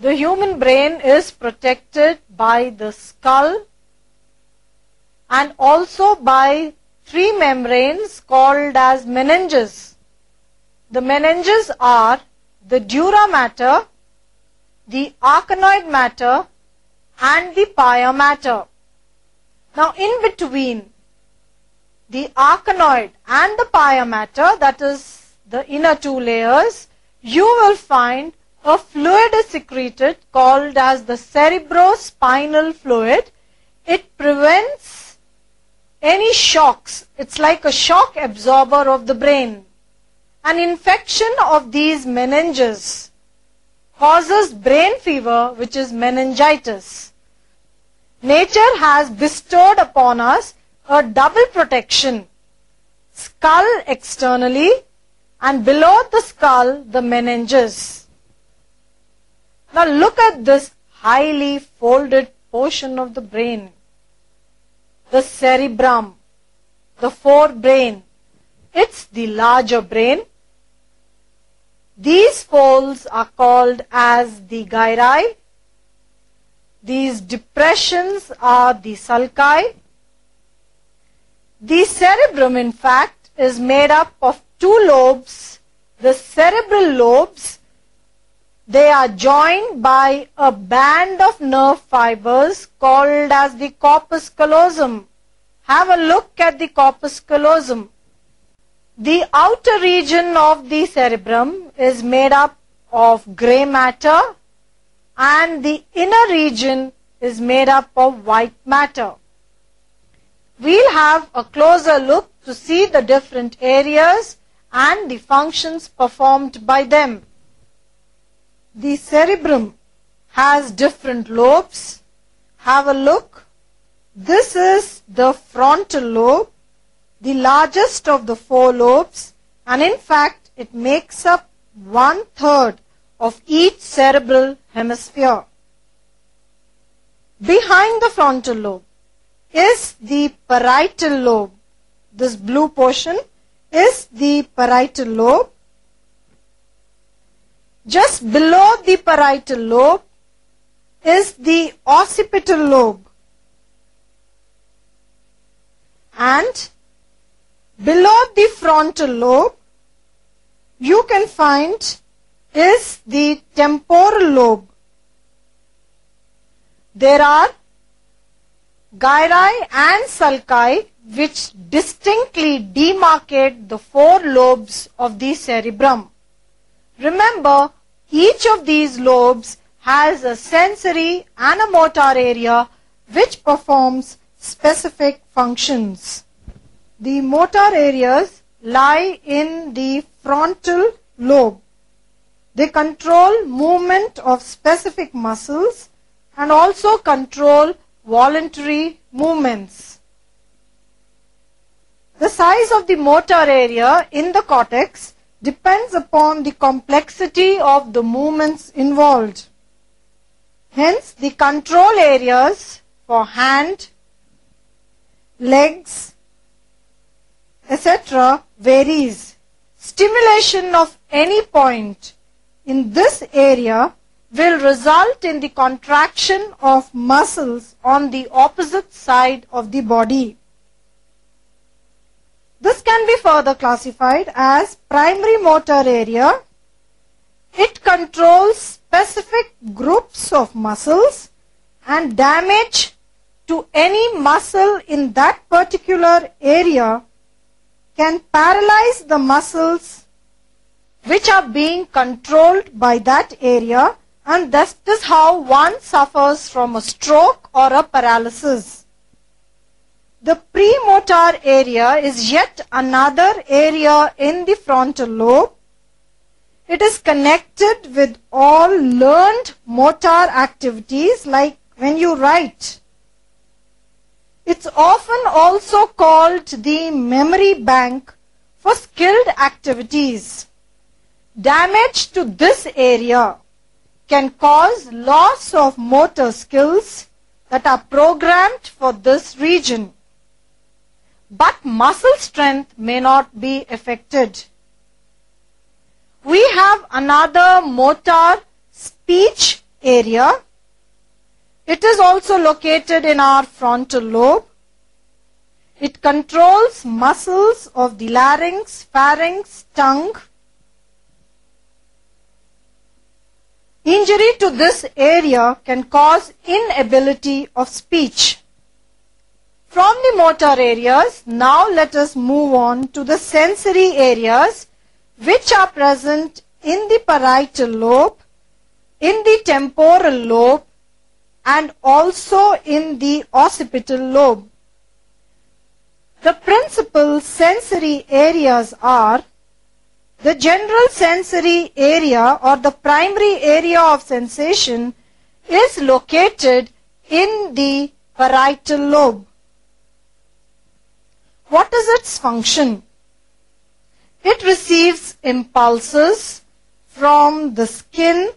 The human brain is protected by the skull and also by three membranes called as meninges. The meninges are the dura mater, the arachnoid mater, and the pia mater. Now in between the arachnoid and the pia mater, that is the inner two layers, you will find a fluid is secreted called as the cerebrospinal fluid. It prevents any shocks. It's like a shock absorber of the brain. An infection of these meninges causes brain fever, which is meningitis. Nature has bestowed upon us a double protection, skull externally and below the skull the meninges. Now look at this highly folded portion of the brain, the cerebrum, the forebrain. It's the larger brain. These folds are called as the gyri. These depressions are the sulci. The cerebrum, in fact, is made up of two lobes, the cerebral lobes. They are joined by a band of nerve fibers called as the corpus callosum. Have a look at the corpus callosum. The outer region of the cerebrum is made up of grey matter and the inner region is made up of white matter. We'll have a closer look to see the different areas and the functions performed by them. The cerebrum has different lobes. Have a look. This is the frontal lobe, the largest of the four lobes, and in fact it makes up 1/3 of each cerebral hemisphere. Behind the frontal lobe is the parietal lobe. This blue portion is the parietal lobe. Just below the parietal lobe is the occipital lobe, and below the frontal lobe you can find is the temporal lobe. There are gyri and sulci which distinctly demarcate the four lobes of the cerebrum. Remember, each of these lobes has a sensory and a motor area which performs specific functions. The motor areas lie in the frontal lobe. They control movement of specific muscles and also control voluntary movements. The size of the motor area in the cortex depends upon the complexity of the movements involved. Hence, the control areas for hand, legs, etc. varies. Stimulation of any point in this area will result in the contraction of muscles on the opposite side of the body. This can be further classified as primary motor area. It controls specific groups of muscles, and damage to any muscle in that particular area can paralyze the muscles which are being controlled by that area, and this is how one suffers from a stroke or a paralysis. The premotor area is yet another area in the frontal lobe. It is connected with all learned motor activities, like when you write. It's often also called the memory bank for skilled activities. Damage to this area can cause loss of motor skills that are programmed for this region. But muscle strength may not be affected. We have another motor speech area. It is also located in our frontal lobe. It controls muscles of the larynx, pharynx, tongue. Injury to this area can cause inability of speech. From the motor areas, now let us move on to the sensory areas which are present in the parietal lobe, in the temporal lobe, and also in the occipital lobe. The principal sensory areas are the general sensory area, or the primary area of sensation, is located in the parietal lobe. What is its function? It receives impulses from the skin,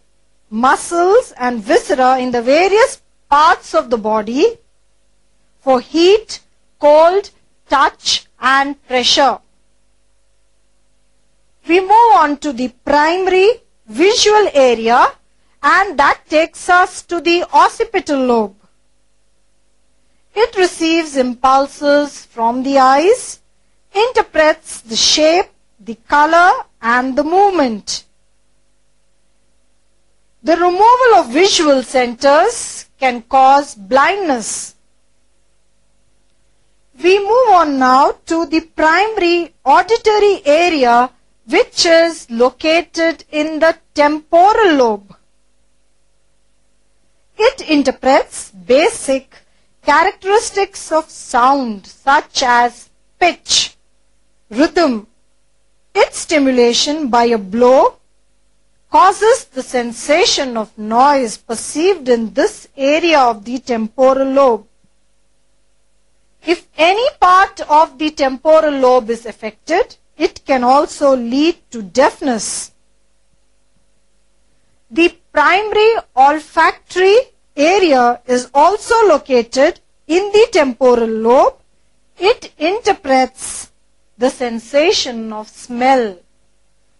muscles and viscera in the various parts of the body for heat, cold, touch and pressure. We move on to the primary visual area, and that takes us to the occipital lobe. It receives impulses from the eyes, interprets the shape, the color and the movement. The removal of visual centers can cause blindness. We move on now to the primary auditory area, which is located in the temporal lobe. It interprets basic characteristics of sound such as pitch, rhythm. Its stimulation by a blow causes the sensation of noise perceived in this area of the temporal lobe. If any part of the temporal lobe is affected, it can also lead to deafness. The primary olfactory area is also located in the temporal lobe. It interprets the sensation of smell.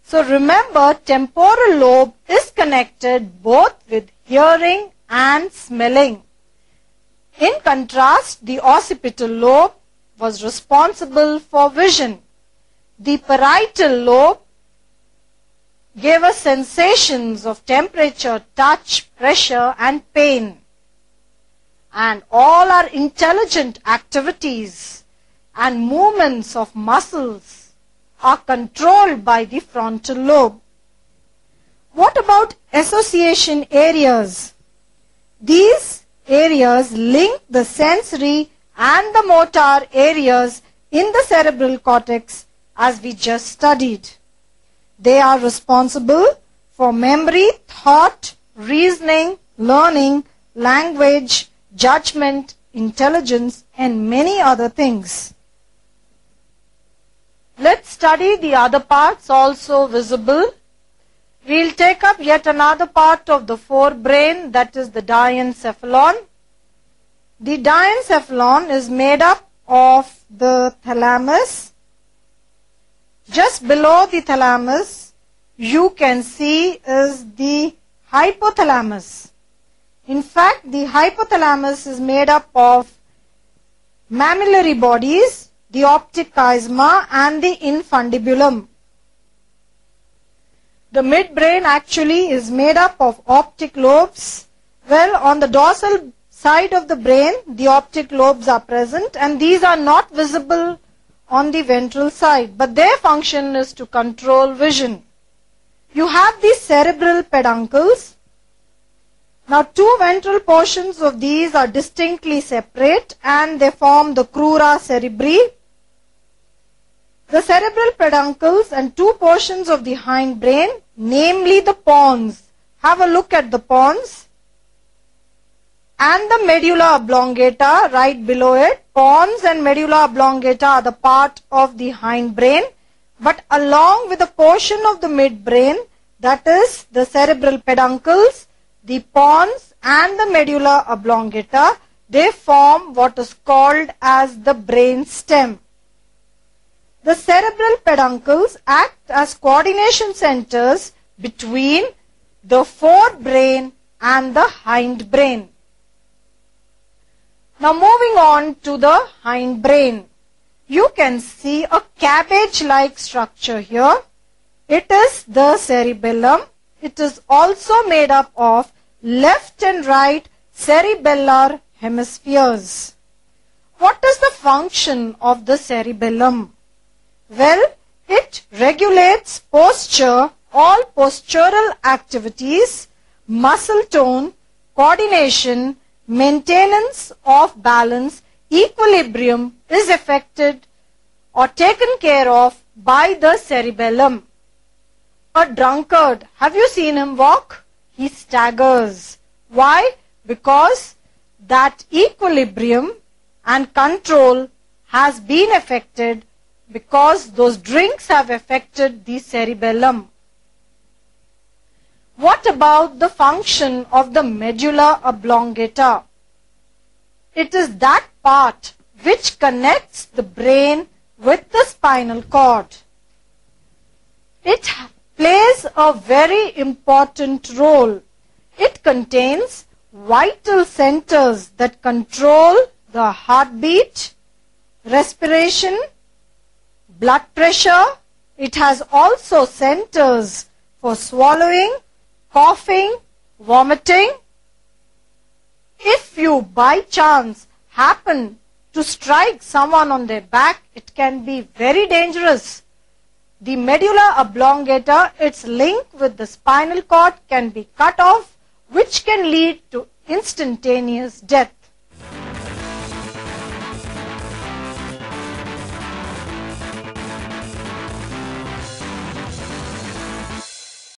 So remember, temporal lobe is connected both with hearing and smelling. In contrast, the occipital lobe was responsible for vision. The parietal lobe gave us sensations of temperature, touch, pressure and pain. And all our intelligent activities and movements of muscles are controlled by the frontal lobe. What about association areas? These areas link the sensory and the motor areas in the cerebral cortex as we just studied. They are responsible for memory, thought, reasoning, learning, language, judgment, intelligence, and many other things. Let's study the other parts also visible. We'll take up yet another part of the forebrain, that is the diencephalon. The diencephalon is made up of the thalamus. Just below the thalamus, you can see is the hypothalamus. In fact, the hypothalamus is made up of mammillary bodies, the optic chiasma and the infundibulum. The midbrain actually is made up of optic lobes. Well, on the dorsal side of the brain, the optic lobes are present, and these are not visible on the ventral side, but their function is to control vision. You have the cerebral peduncles. Now, two ventral portions of these are distinctly separate and they form the crura cerebri. The cerebral peduncles and two portions of the hindbrain, namely the pons. Have a look at the pons. And the medulla oblongata right below it. Pons and medulla oblongata are the part of the hindbrain, but along with a portion of the midbrain, that is the cerebral peduncles, the pons and the medulla oblongata, they form what is called as the brain stem. The cerebral peduncles act as coordination centers between the forebrain and the hindbrain. Now moving on to the hindbrain. You can see a cabbage-like structure here. It is the cerebellum. It is also made up of left and right cerebellar hemispheres. What is the function of the cerebellum? Well, it regulates posture, all postural activities, muscle tone, coordination, maintenance of balance, equilibrium is affected or taken care of by the cerebellum. A drunkard, have you seen him walk? He staggers. Why? Because that equilibrium and control has been affected because those drinks have affected the cerebellum. What about the function of the medulla oblongata? It is that part which connects the brain with the spinal cord. It plays a very important role. It contains vital centers that control the heartbeat, respiration, blood pressure. It has also centers for swallowing, coughing, vomiting. If you by chance happen to strike someone on their back, it can be very dangerous. The medulla oblongata, its link with the spinal cord, can be cut off, which can lead to instantaneous death.